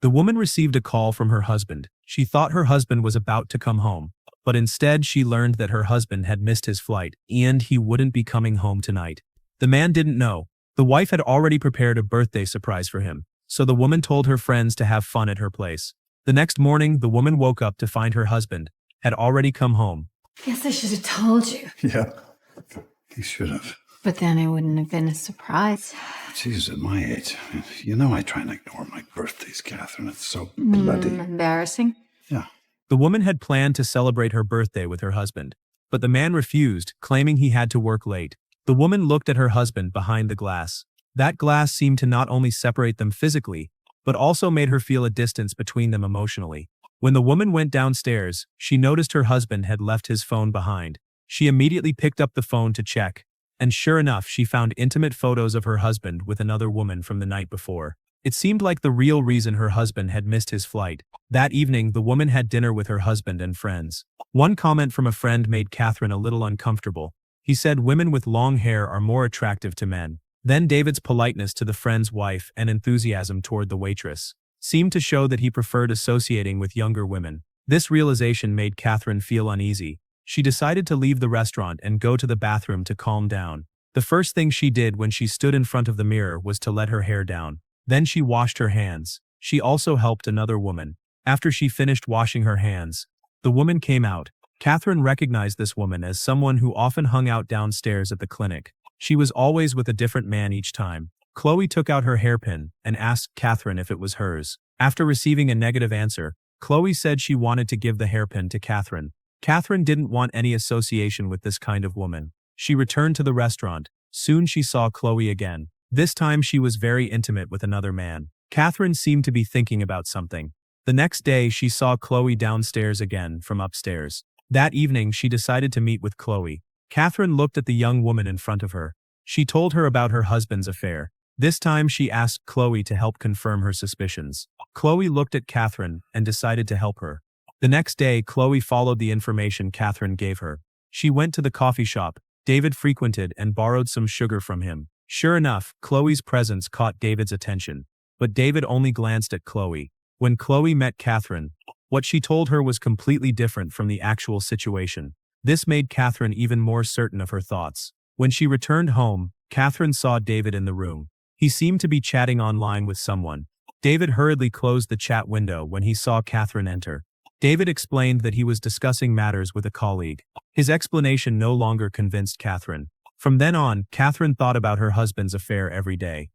The woman received a call from her husband. She thought her husband was about to come home, but instead she learned that her husband had missed his flight and he wouldn't be coming home tonight. The man didn't know. The wife had already prepared a birthday surprise for him, so the woman told her friends to have fun at her place. The next morning, the woman woke up to find her husband had already come home. Guess I should have told you. Yeah, you should have. But then it wouldn't have been a surprise. Jeez, at my age, you know I try and ignore my birthdays, Catherine. It's so bloody. Embarrassing. Yeah. The woman had planned to celebrate her birthday with her husband, but the man refused, claiming he had to work late. The woman looked at her husband behind the glass. That glass seemed to not only separate them physically, but also made her feel a distance between them emotionally. When the woman went downstairs, she noticed her husband had left his phone behind. She immediately picked up the phone to check, and sure enough, she found intimate photos of her husband with another woman from the night before. It seemed like the real reason her husband had missed his flight. That evening, the woman had dinner with her husband and friends. One comment from a friend made Catherine a little uncomfortable. He said women with long hair are more attractive to men. Then David's politeness to the friend's wife and enthusiasm toward the waitress seemed to show that he preferred associating with younger women. This realization made Catherine feel uneasy. She decided to leave the restaurant and go to the bathroom to calm down. The first thing she did when she stood in front of the mirror was to let her hair down. Then she washed her hands. She also helped another woman. After she finished washing her hands, the woman came out. Catherine recognized this woman as someone who often hung out downstairs at the clinic. She was always with a different man each time. Chloe took out her hairpin and asked Catherine if it was hers. After receiving a negative answer, Chloe said she wanted to give the hairpin to Catherine. Catherine didn't want any association with this kind of woman. She returned to the restaurant. Soon she saw Chloe again. This time she was very intimate with another man. Catherine seemed to be thinking about something. The next day she saw Chloe downstairs again from upstairs. That evening she decided to meet with Chloe. Catherine looked at the young woman in front of her. She told her about her husband's affair. This time she asked Chloe to help confirm her suspicions. Chloe looked at Catherine and decided to help her. The next day, Chloe followed the information Catherine gave her. She went to the coffee shop David frequented and borrowed some sugar from him. Sure enough, Chloe's presence caught David's attention. But David only glanced at Chloe. When Chloe met Catherine, what she told her was completely different from the actual situation. This made Catherine even more certain of her thoughts. When she returned home, Catherine saw David in the room. He seemed to be chatting online with someone. David hurriedly closed the chat window when he saw Catherine enter. David explained that he was discussing matters with a colleague. His explanation no longer convinced Catherine. From then on, Catherine thought about her husband's affair every day.